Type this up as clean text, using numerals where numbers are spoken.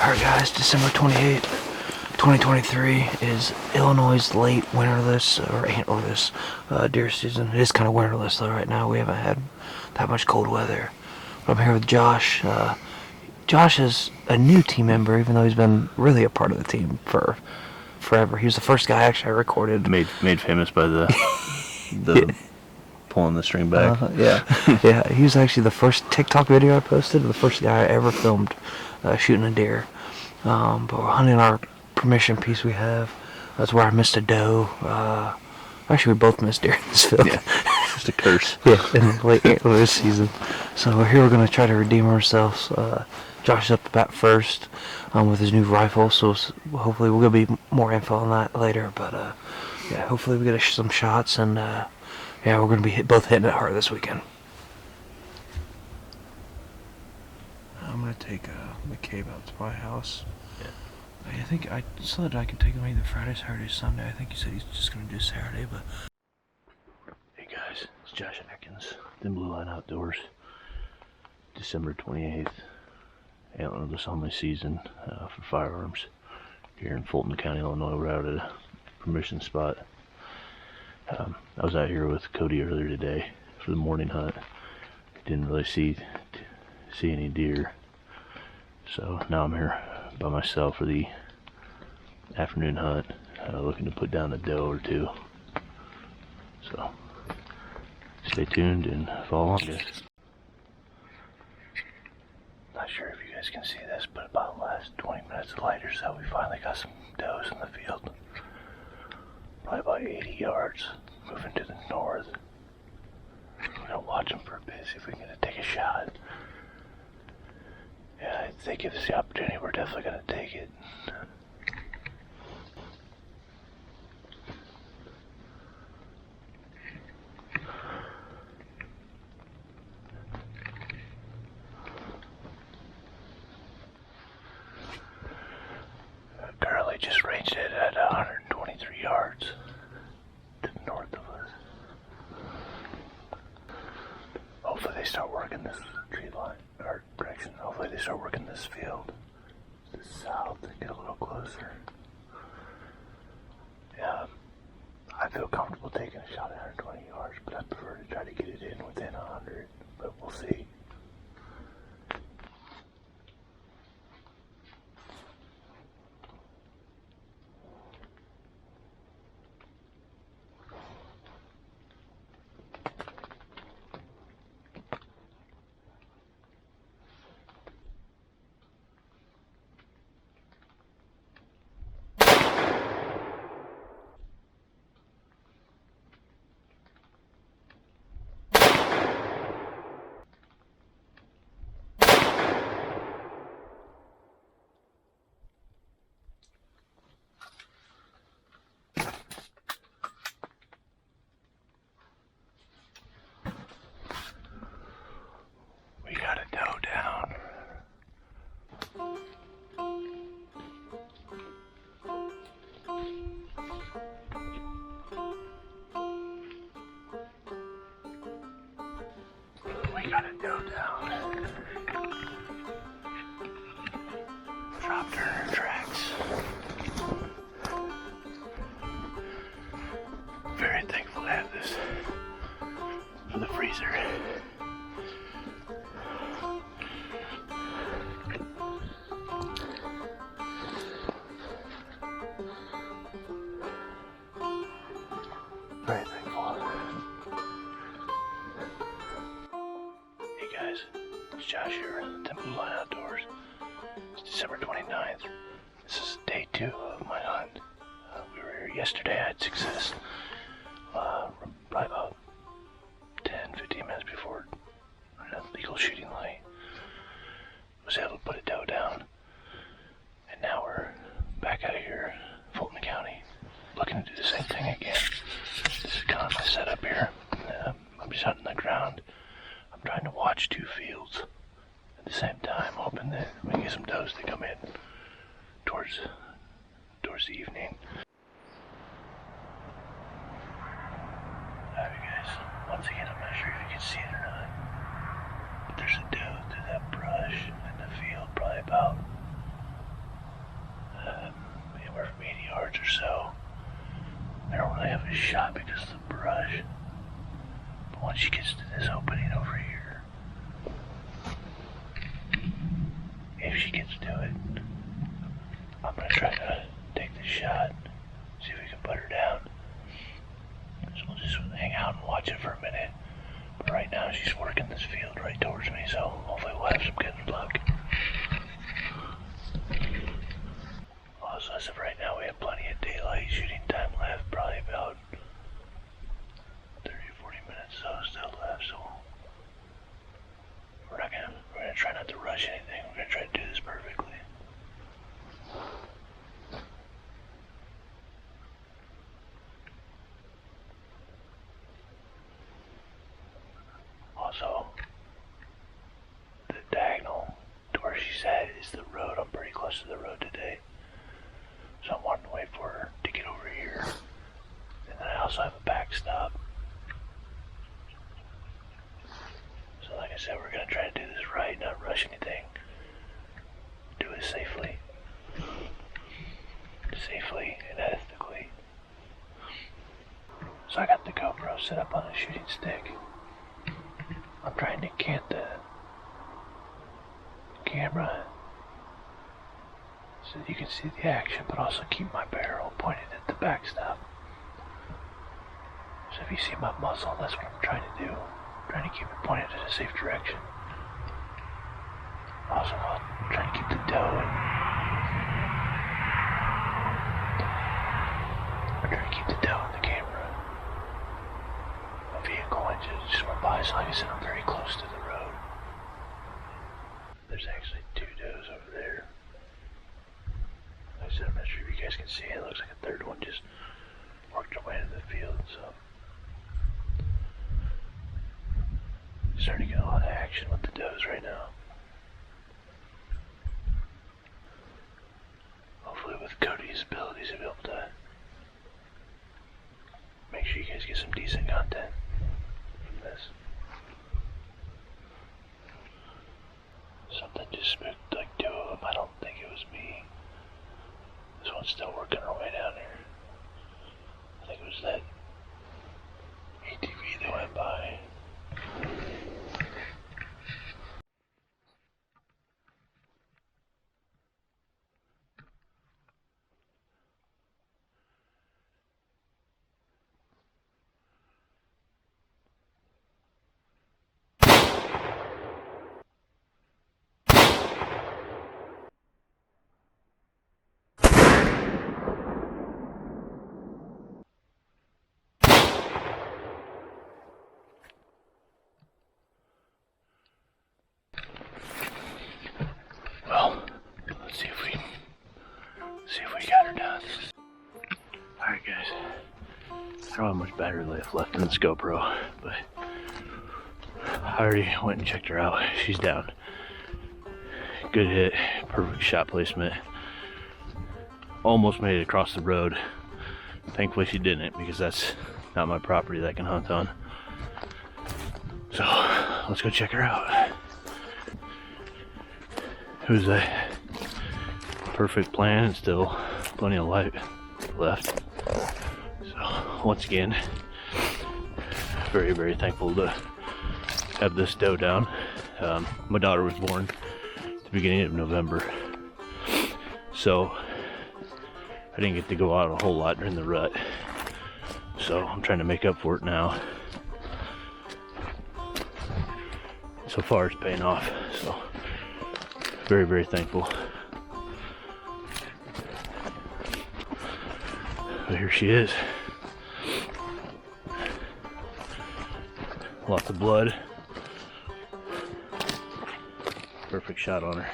Alright guys, December 28th, 2023 is Illinois' late winterless or antlerless deer season. It is kind of winterless though right now. We haven't had that much cold weather. But I'm here with Josh. Josh is a new team member, even though he's been really a part of the team for forever. He was the first guy actually I recorded. Made famous by the pulling the string back. Yeah. He was actually the first TikTok video I posted, the first guy I ever filmed shooting a deer. But we're hunting our permission piece we have. That's where I missed a doe. Actually, we both missed deer in this field. Yeah, just a curse. Yeah, in the late antler season. So we're here. We're going to try to redeem ourselves. Josh is up the bat first with his new rifle. So hopefully we're going to be more info on that later. But yeah, hopefully we get some shots. And yeah, we're going to be both hitting it hard this weekend. I'm going to take McCabe out to my house. Yeah. I think I said I could take him either Friday, Saturday, Sunday. I think he said he's just going to do Saturday, but... Hey guys, it's Josh Atkins, Thin Blue Line Outdoors. December 28th, antlerless only season for firearms here in Fulton County, Illinois. We're out at a permission spot. I was out here with Cody earlier today for the morning hunt. Didn't really see any deer. So now I'm here by myself for the afternoon hunt, looking to put down a doe or two. So stay tuned and follow along, guys. Not sure if you guys can see this, but about the last 20 minutes of light or so, we finally got some does in the field. Probably about 80 yards, moving to the north. We're gonna watch them for a bit, see if we can take a shot. Yeah, if they give us the opportunity, we're definitely gonna take it. Currently just ranged it at 123 yards to the north of us. Hopefully they start working this tree line, or direction. Hopefully they start working this field to the south and get a little closer. Yeah, I feel comfortable taking a shot at 120 yards, but I prefer to try to get it in within 100, but we'll see. Got a doe down. Dropped her in her tracks. Very thankful to have this for the freezer. Very thankful. It's Josh here at the Thin Blue Line Outdoors. It's December 29th. This is day 2 of my hunt. We were here yesterday. I had success. Probably about 10-15 minutes before a legal shooting light. Was able to put a doe down. And now we're back out here in Fulton County looking to do the same thing again. This is kind of my setup here. I'm just hunting the ground. I'm trying to watch 2 fields at the same time, hoping that we can get some does to come in towards the evening. Alright guys, once again I'm not sure if you can see it or not, but there's a doe through that brush in the field, probably about shot because of the brush. But once she gets to this opening over here, if she gets to it, I'm gonna try to take the shot, see if we can put her down. So we'll just hang out and watch it for a minute. But right now she's working this field right towards me, so hopefully we'll have some good luck. Also, as of right now, we have plenty of daylight shooting time left, probably about 30 or 40 minutes still left, so we're gonna try not to rush anything. We're gonna try to do this perfectly. Also, the diagonal to where she's at is the road. I'm pretty close to the road today, so I'm wanting to wait for her to get over here. And then I also have a backstop. So like I said, we're going to try to do this right, not rush anything. Do it safely. Safely and ethically. So I got the GoPro set up on a shooting stick. I'm trying to cant the camera so that you can see the action, but also keep my barrel pointed at the backstop. So if you see my muzzle, that's what I'm trying to do. I'm trying to keep it pointed in a safe direction. Also, I'm trying to keep the doe in. I'm trying to keep the doe in the camera. My vehicle engine just went by, so like I said, I'm very close to the road. There's actually two does over there. Like I said, I'm not sure if you guys can see it. It looks like a third one just worked her way into the field, so. Starting to get a lot of action with the does right now. Hopefully with Cody's abilities, he'll be able to make sure you guys get some decent content from this. Something just spooked like two of them. I don't think it was me. This one's still working her way down here. I think it was that ATV that went by. Well, let's see if we got her done. Alright guys, I don't have much battery life left in this GoPro, but I already went and checked her out. She's down. Good hit, perfect shot placement. Almost made it across the road. Thankfully she didn't, because that's not my property that I can hunt on. So, let's go check her out. It was a perfect plan and still plenty of light left. So once again, very, very thankful to have this doe down. My daughter was born at the beginning of November, so I didn't get to go out a whole lot during the rut. So I'm trying to make up for it now. So far it's paying off, so very, very thankful. But here she is. Lots of blood. Perfect shot on her.